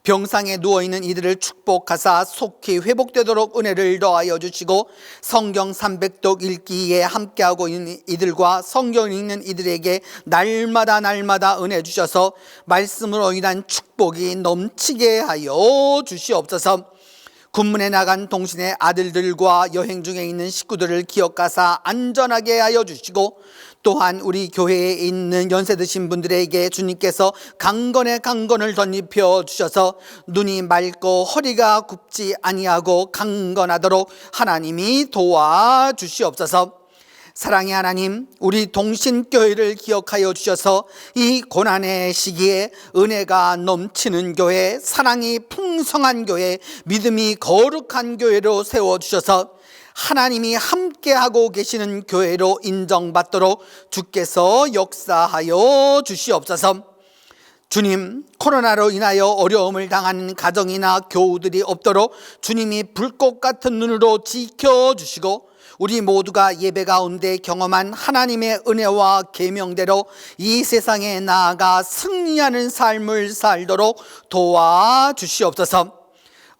병상에 누워있는 이들을 축복하사 속히 회복되도록 은혜를 더하여 주시고 성경 300독 읽기에 함께하고 있는 이들과 성경 읽는 이들에게 날마다 은혜 주셔서 말씀으로 인한 축복이 넘치게 하여 주시옵소서. 군문에 나간 동신의 아들들과 여행 중에 있는 식구들을 기억하사 안전하게 하여 주시고 또한 우리 교회에 있는 연세 드신 분들에게 주님께서 강건을 덧입혀 주셔서 눈이 맑고 허리가 굽지 아니하고 강건하도록 하나님이 도와주시옵소서. 사랑의 하나님, 우리 동신교회를 기억하여 주셔서 이 고난의 시기에 은혜가 넘치는 교회, 사랑이 풍성한 교회, 믿음이 거룩한 교회로 세워주셔서 하나님이 함께하고 계시는 교회로 인정받도록 주께서 역사하여 주시옵소서. 주님, 코로나로 인하여 어려움을 당하는 가정이나 교우들이 없도록 주님이 불꽃 같은 눈으로 지켜주시고 우리 모두가 예배 가운데 경험한 하나님의 은혜와 계명대로 이 세상에 나아가 승리하는 삶을 살도록 도와주시옵소서.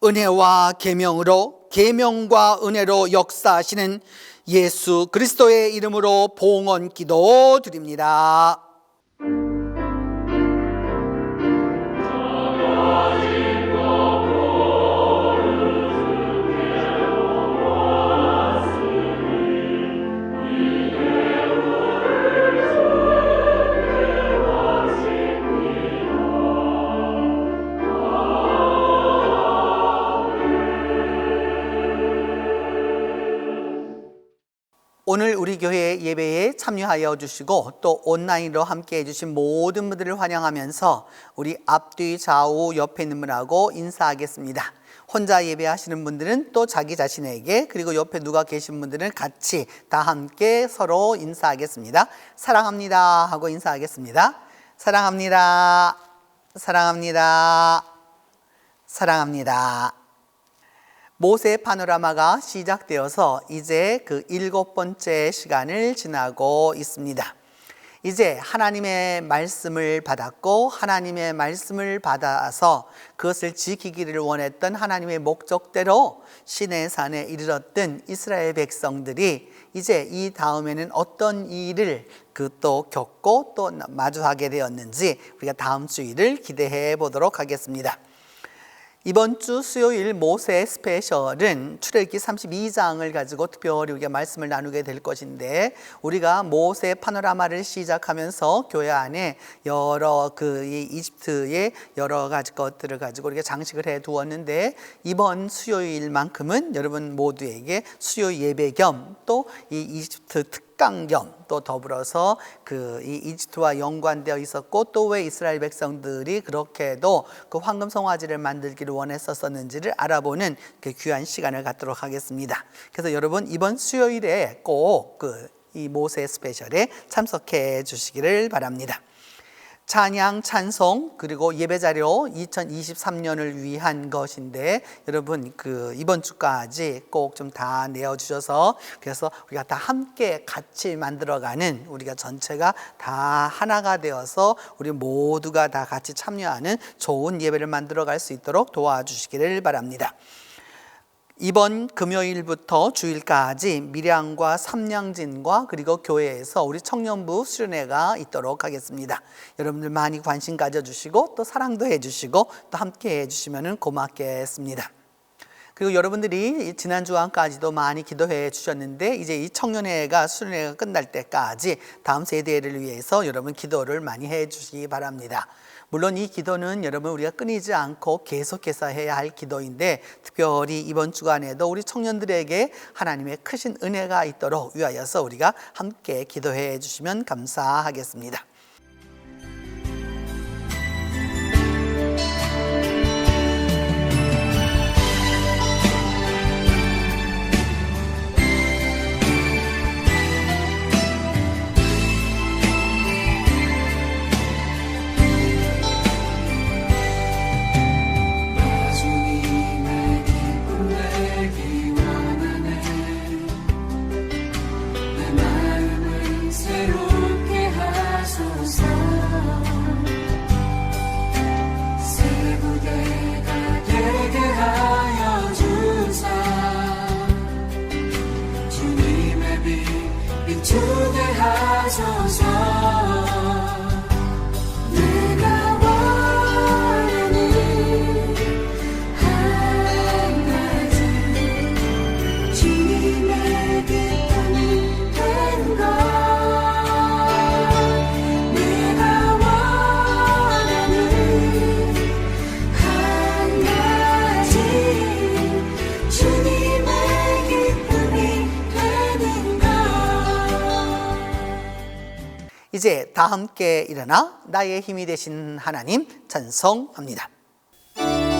은혜와 계명으로, 계명과 은혜로 역사하시는 예수 그리스도의 이름으로 봉헌 기도 드립니다. 오늘 우리 교회 예배에 참여하여 주시고 또 온라인으로 함께 해주신 모든 분들을 환영하면서 우리 앞뒤 좌우 옆에 있는 분하고 인사하겠습니다. 혼자 예배하시는 분들은 또 자기 자신에게, 그리고 옆에 누가 계신 분들은 같이 다 함께 서로 인사하겠습니다. 사랑합니다 하고 인사하겠습니다. 사랑합니다. 사랑합니다. 사랑합니다. 모세 파노라마가 시작되어서 이제 그 7번째 시간을 지나고 있습니다. 이제 하나님의 말씀을 받았고 하나님의 말씀을 받아서 그것을 지키기를 원했던 하나님의 목적대로 시내산에 이르렀던 이스라엘 백성들이 이제 이 다음에는 어떤 일을 또 겪고 또 마주하게 되었는지 우리가 다음 주일을 기대해 보도록 하겠습니다. 이번 주 수요일 모세 스페셜은 출애굽기 32장을 가지고 특별히 우리가 말씀을 나누게 될 것인데, 우리가 모세 파노라마를 시작하면서 교회 안에 여러 이 이집트의 여러 가지 것들을 가지고 우리가 장식을 해 두었는데, 이번 수요일만큼은 여러분 모두에게 수요 예배 겸 또 이 이집트 특강 겸 또 더불어서 이 이집트와 연관되어 있었고 또 왜 이스라엘 백성들이 그렇게도 그 황금 송아지를 만들기를 원했었는지를 알아보는 그 귀한 시간을 갖도록 하겠습니다. 그래서 여러분 이번 수요일에 꼭 이 모세 스페셜에 참석해 주시기를 바랍니다. 찬양, 찬송, 그리고 예배자료 2023년을 위한 것인데, 여러분 이번 주까지 꼭 좀 다 내어주셔서, 그래서 우리가 다 함께 같이 만들어가는, 우리가 전체가 다 하나가 되어서 우리 모두가 다 같이 참여하는 좋은 예배를 만들어갈 수 있도록 도와주시기를 바랍니다. 이번 금요일부터 주일까지 밀양과 삼양진과 그리고 교회에서 우리 청년부 수련회가 있도록 하겠습니다. 여러분들 많이 관심 가져주시고 또 사랑도 해주시고 또 함께 해주시면 고맙겠습니다. 그리고 여러분들이 지난 주간까지도 많이 기도해 주셨는데 이제 이 청년회가 수련회가 끝날 때까지 다음 세대를 위해서 여러분 기도를 많이 해 주시기 바랍니다. 물론 이 기도는 여러분 우리가 끊이지 않고 계속해서 해야 할 기도인데 특별히 이번 주간에도 우리 청년들에게 하나님의 크신 은혜가 있도록 위하여서 우리가 함께 기도해 주시면 감사하겠습니다. 비추게 하소서. 내가 원하는 한 가지 주님의 기쁨이 되는 것. 내가 원하는 한 가지 주님의 기쁨이 되는 것. 이제 다 함께 일어나 나의 힘이 되신 하나님 찬송합니다. 나의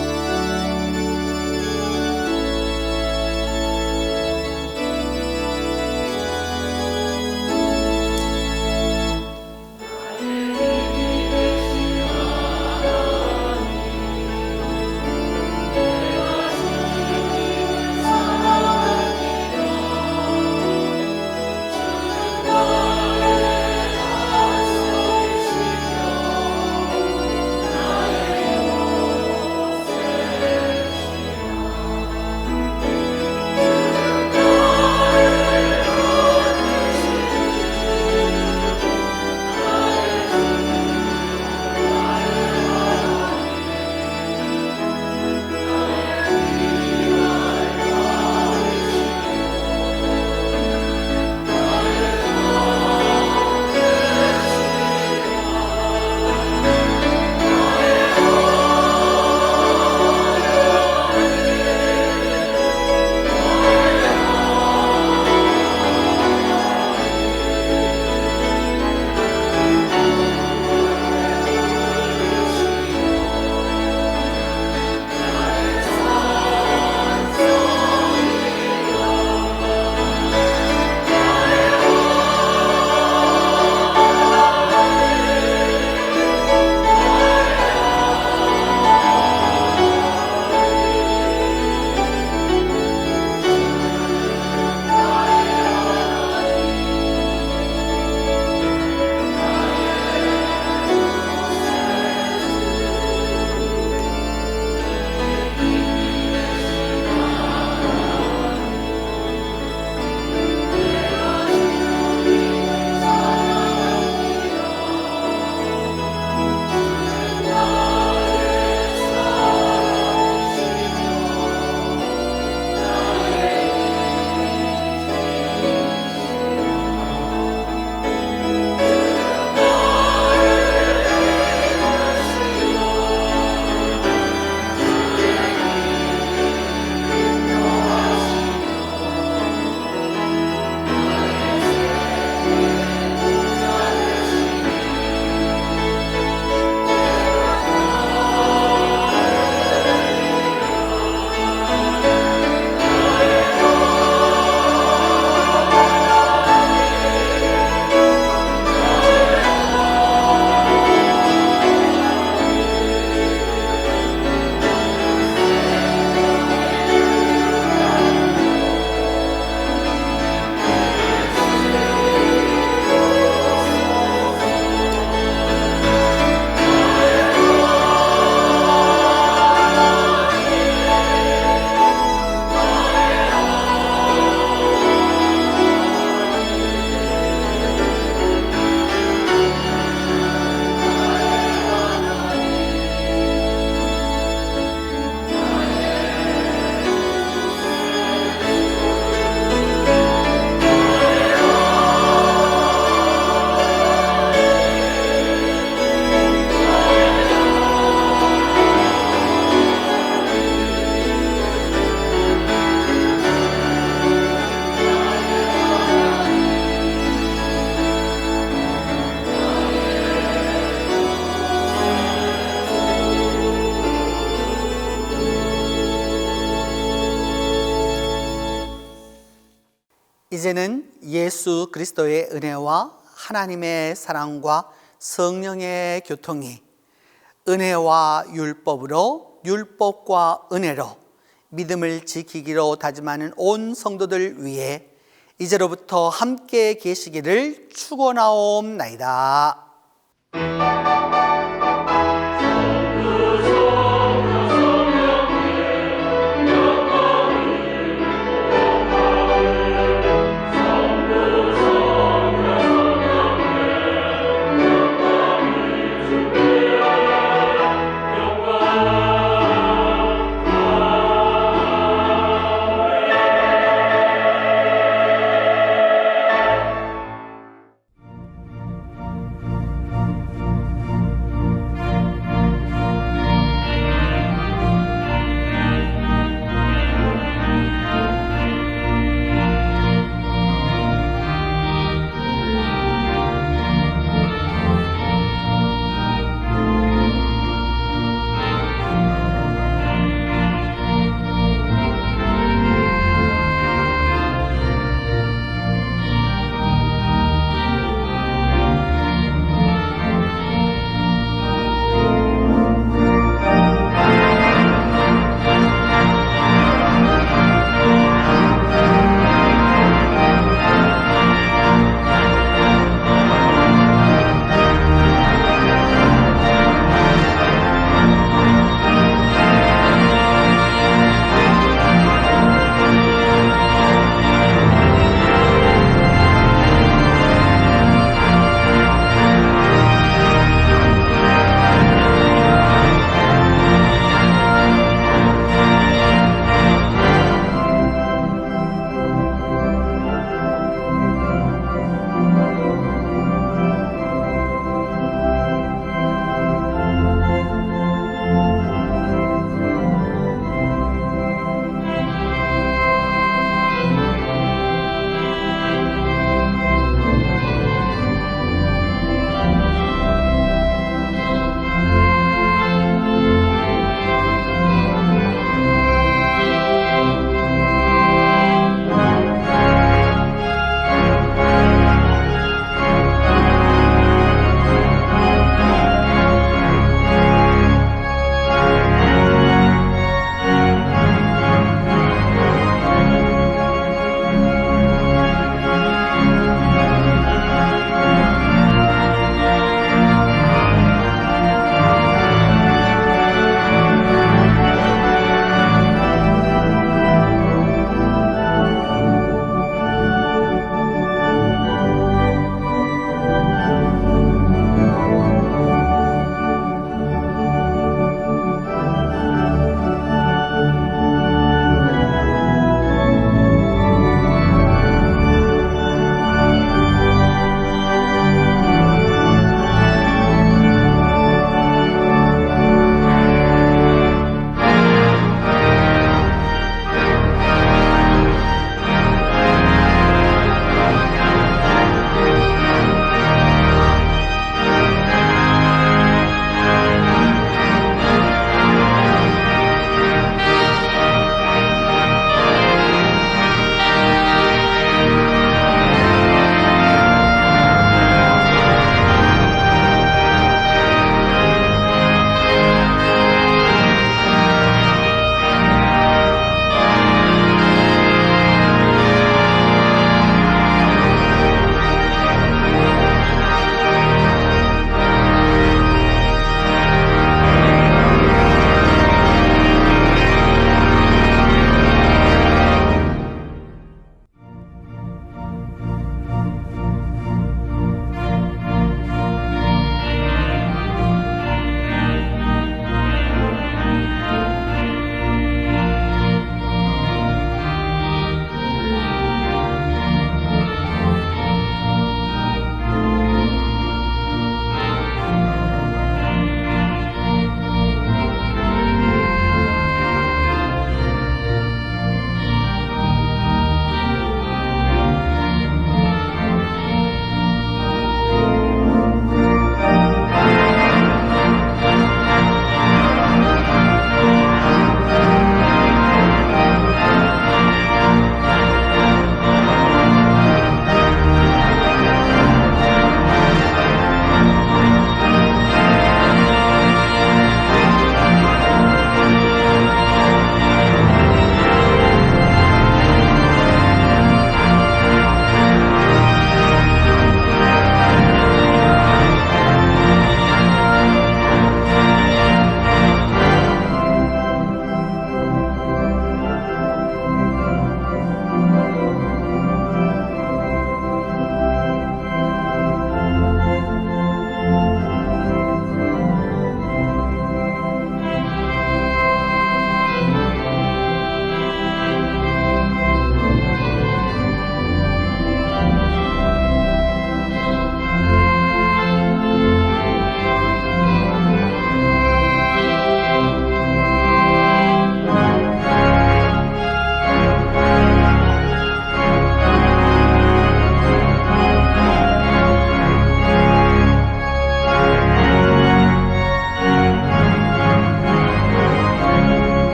이제는 예수 그리스도의 은혜와 하나님의 사랑과 성령의 교통이 은혜와 율법으로, 율법과 은혜로 믿음을 지키기로 다짐하는 온 성도들 위해 이제로부터 함께 계시기를 축원하옵나이다.